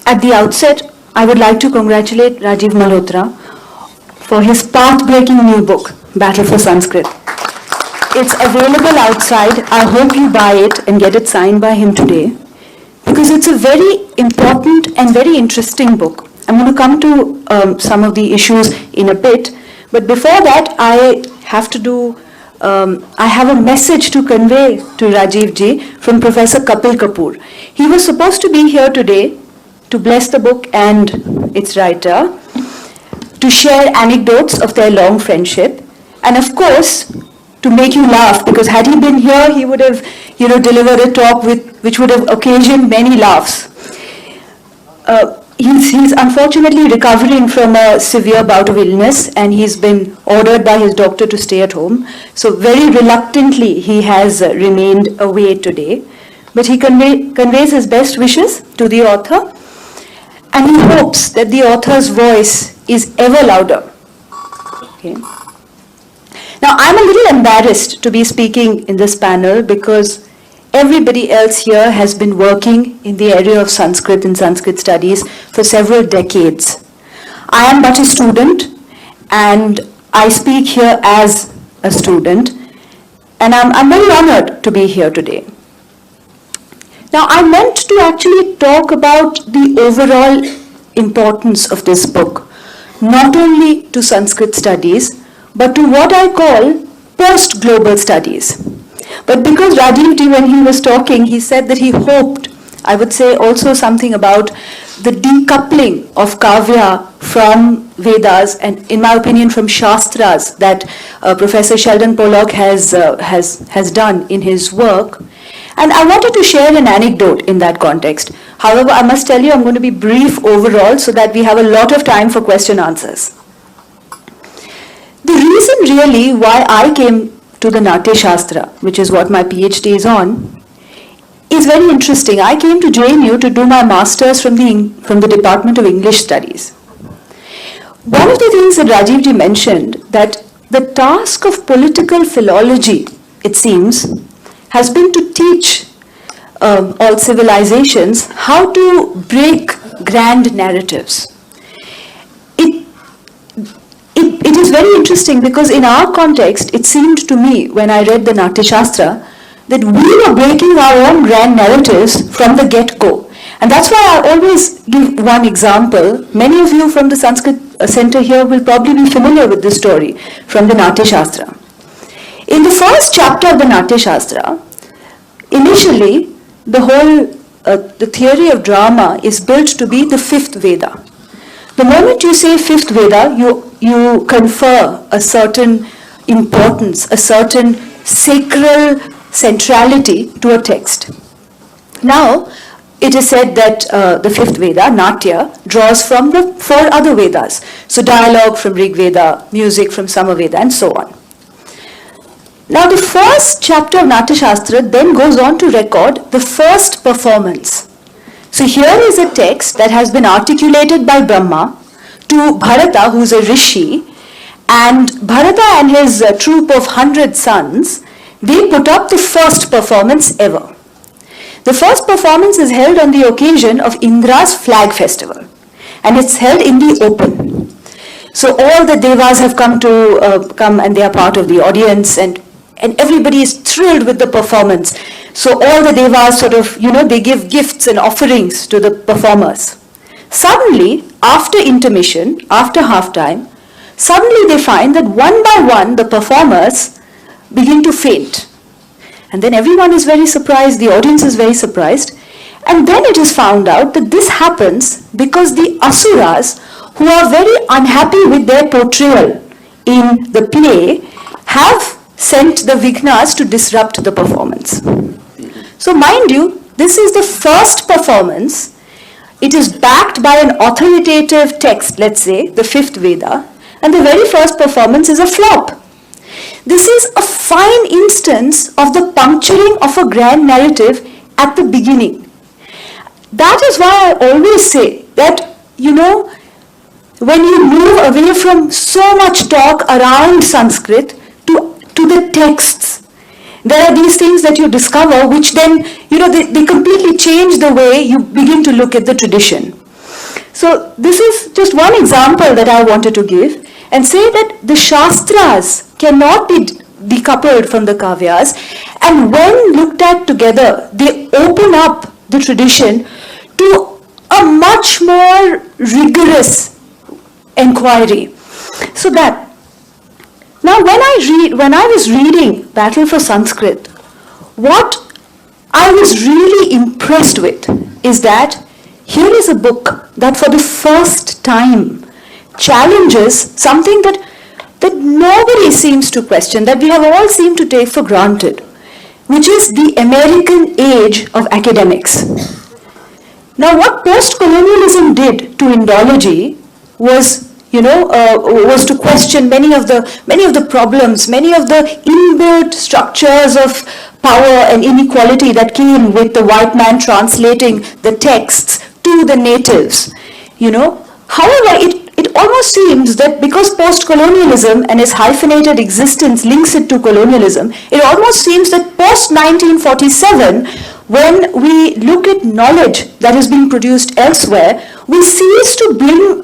At the outset, I would like to congratulate Rajiv Malhotra for his path-breaking new book, Battle for Sanskrit. It's available outside. I hope you buy it and get it signed by him today, because it's a very important and very interesting book. I'm going to come to some of the issues in a bit, but before that, I have a message to convey to Rajiv ji from Professor Kapil Kapoor. He was supposed to be here today to bless the book and its writer, to share anecdotes of their long friendship, and of course, to make you laugh, because had he been here, he would have, delivered a talk which would have occasioned many laughs. He's unfortunately recovering from a severe bout of illness, and he's been ordered by his doctor to stay at home. So very reluctantly, he has remained away today. But he conveys his best wishes to the author, and he hopes that the author's voice is ever louder. Okay. Now, I'm a little embarrassed to be speaking in this panel because everybody else here has been working in the area of Sanskrit and Sanskrit studies for several decades. I am but a student, and I speak here as a student, and I'm very honored to be here today. Now, I meant to actually talk about the overall importance of this book, not only to Sanskrit studies, but to what I call post-global studies. But because Rajiv ji, when he was talking, he said that he hoped, I would say also something about the decoupling of Kavya from Vedas, and in my opinion from Shastras, that Professor Sheldon Pollock has done in his work. And I wanted to share an anecdote in that context. However, I must tell you, I'm going to be brief overall so that we have a lot of time for question answers. The reason really why I came to the Natya Shastra, which is what my PhD is on, is very interesting. I came to JNU to do my master's from the Department of English Studies. One of the things that Rajiv ji mentioned, that the task of political philology, it seems, has been to teach all civilizations how to break grand narratives. It is very interesting because in our context, it seemed to me when I read the Natya Shastra that we were breaking our own grand narratives from the get-go. And that's why I always give one example. Many of you from the Sanskrit Center here will probably be familiar with this story from the Natya Shastra. In the first chapter of the Natya Shastra, initially the theory of drama is built to be the fifth Veda. The moment you say fifth Veda, you confer a certain importance, a certain sacral centrality to a text. Now, it is said that the fifth Veda, Natya, draws from the four other Vedas. So dialogue from Rig Veda, music from Sama Veda, and so on. Now, the first chapter of Natya Shastra then goes on to record the first performance. So here is a text that has been articulated by Brahma to Bharata, who is a rishi, and Bharata and his troop of 100 sons, they put up the first performance ever. The first performance is held on the occasion of Indra's flag festival, and it's held in the open. So all the devas have come and they are part of the audience, and everybody is thrilled with the performance. So all the devas sort of, they give gifts and offerings to the performers. Suddenly, after intermission, after halftime, suddenly they find that one by one the performers begin to faint. And then everyone is very surprised, the audience is very surprised. And then it is found out that this happens because the Asuras, who are very unhappy with their portrayal in the play, have sent the Vignas to disrupt the performance. So mind you, this is the first performance. It is backed by an authoritative text, let's say, the fifth Veda, and the very first performance is a flop. This is a fine instance of the puncturing of a grand narrative at the beginning. That is why I always say that, when you move away from so much talk around Sanskrit to the texts, there are these things that you discover which then, they completely change the way you begin to look at the tradition. So this is just one example that I wanted to give and say that the Shastras cannot be decoupled from the Kavyas, and when looked at together, they open up the tradition to a much more rigorous inquiry. So that now when I was reading Battle for Sanskrit, what I was really impressed with is that here is a book that for the first time challenges something that nobody seems to question, that we have all seemed to take for granted, which is the American age of academics. Now, what post-colonialism did to Indology was, was to question many of the problems, many of the inbuilt structures of power and inequality that came with the white man translating the texts to the natives. However, it almost seems that because post-colonialism and its hyphenated existence links it to colonialism, it almost seems that post-1947, when we look at knowledge that is being produced elsewhere, we cease to bring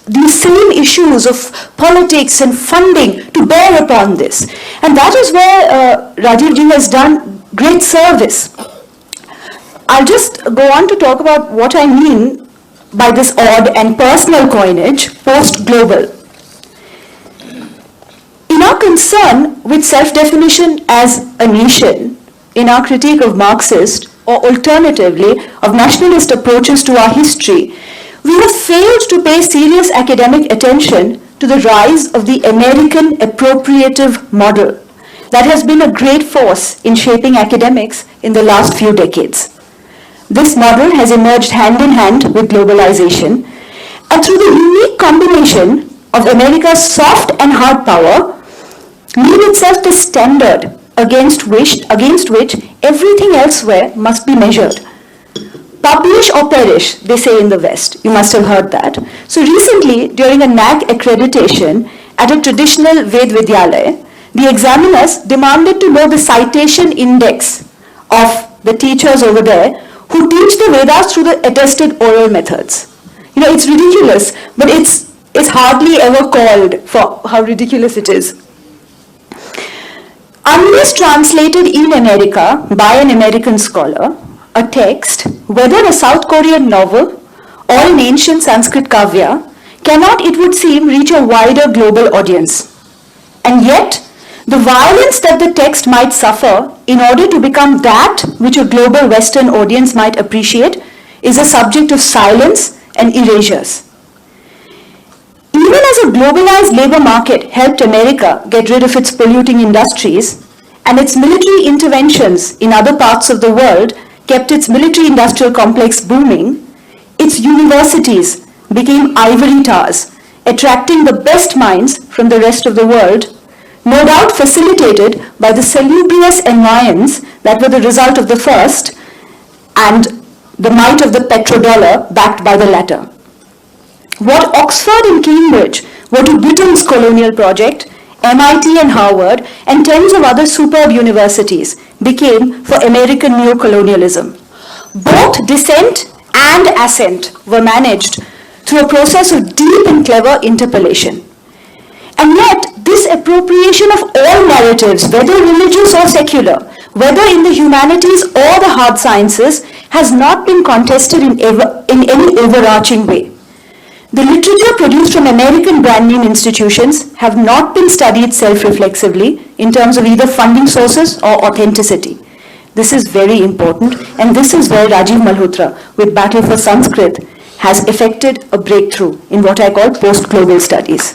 these same issues of politics and funding to bear upon this. And that is where Rajiv ji has done great service. I'll just go on to talk about what I mean by this odd and personal coinage, post-global. In our concern with self-definition as a nation, in our critique of Marxist, or alternatively, of nationalist approaches to our history, we have failed to pay serious academic attention to the rise of the American appropriative model that has been a great force in shaping academics in the last few decades. This model has emerged hand in hand with globalization, and through the unique combination of America's soft and hard power, made itself the standard against which everything elsewhere must be measured. Publish or perish, they say in the West. You must have heard that. So recently, during a NAC accreditation at a traditional Ved Vidyalaya, the examiners demanded to know the citation index of the teachers over there who teach the Vedas through the attested oral methods. It's ridiculous, but it's hardly ever called for how ridiculous it is. Unless translated in America by an American scholar, a text, whether a South Korean novel or an ancient Sanskrit kavya, cannot, it would seem, reach a wider global audience. And yet, the violence that the text might suffer in order to become that which a global Western audience might appreciate is a subject of silence and erasures. Even as a globalized labor market helped America get rid of its polluting industries, and its military interventions in other parts of the world kept its military-industrial complex booming, its universities became ivory towers, attracting the best minds from the rest of the world, no doubt facilitated by the salubrious environs that were the result of the first and the might of the petrodollar backed by the latter. What Oxford and Cambridge were to Britain's colonial project, MIT and Harvard and tens of other superb universities became for American neocolonialism. Both descent and ascent were managed through a process of deep and clever interpolation. And yet, this appropriation of all narratives, whether religious or secular, whether in the humanities or the hard sciences, has not been contested in any overarching way. The literature produced from American brand name institutions have not been studied self-reflexively in terms of either funding sources or authenticity. This is very important, and this is where Rajiv Malhotra, with Battle for Sanskrit, has effected a breakthrough in what I call post-global studies.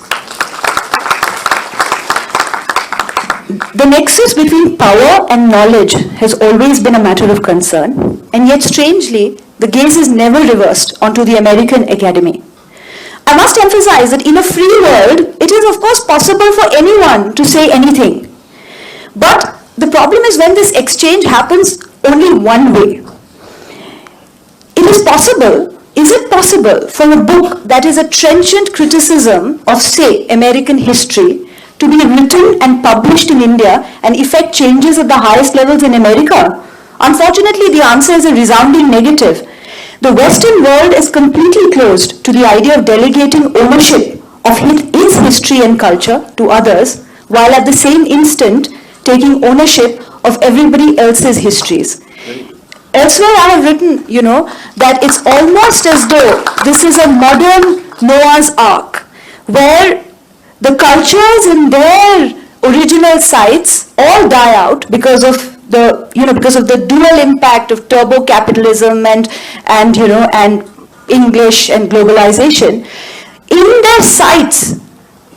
The nexus between power and knowledge has always been a matter of concern, and yet strangely, the gaze is never reversed onto the American academy. I must emphasize that in a free world, it is of course possible for anyone to say anything. But the problem is when this exchange happens only one way. Is it possible for a book that is a trenchant criticism of, say, American history to be written and published in India and effect changes at the highest levels in America? Unfortunately, the answer is a resounding negative. The Western world is completely closed to the idea of delegating ownership of its history and culture to others, while at the same instant taking ownership of everybody else's histories. Elsewhere I have written, that it's almost as though this is a modern Noah's Ark, where the cultures in their original sites all die out because of the dual impact of turbo capitalism and English and globalization. In their sites,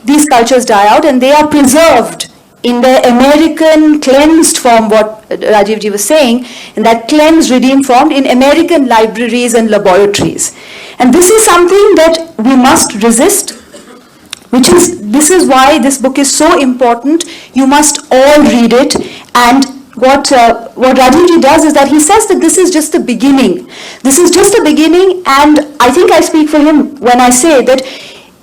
these cultures die out and they are preserved in the American cleansed form, what Rajiv ji was saying, in that cleansed, redeemed form in American libraries and laboratories. And this is something that we must resist, this is why this book is so important. You must all read it. And what Rajiv ji does is that he says that this is just the beginning. This is just the beginning, and I think I speak for him when I say that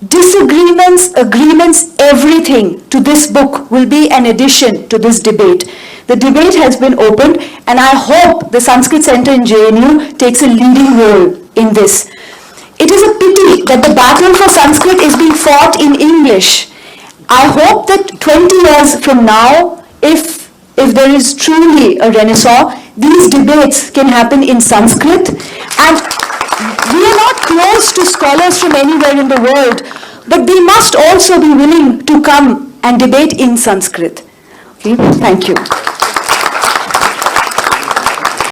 disagreements, agreements, everything to this book will be an addition to this debate. The debate has been opened, and I hope the Sanskrit Center in JNU takes a leading role in this. It is a pity that the battle for Sanskrit is being fought in English. I hope that 20 years from now, if there is truly a renaissance, these debates can happen in Sanskrit. And we are not close to scholars from anywhere in the world, but they must also be willing to come and debate in Sanskrit. Okay, thank you.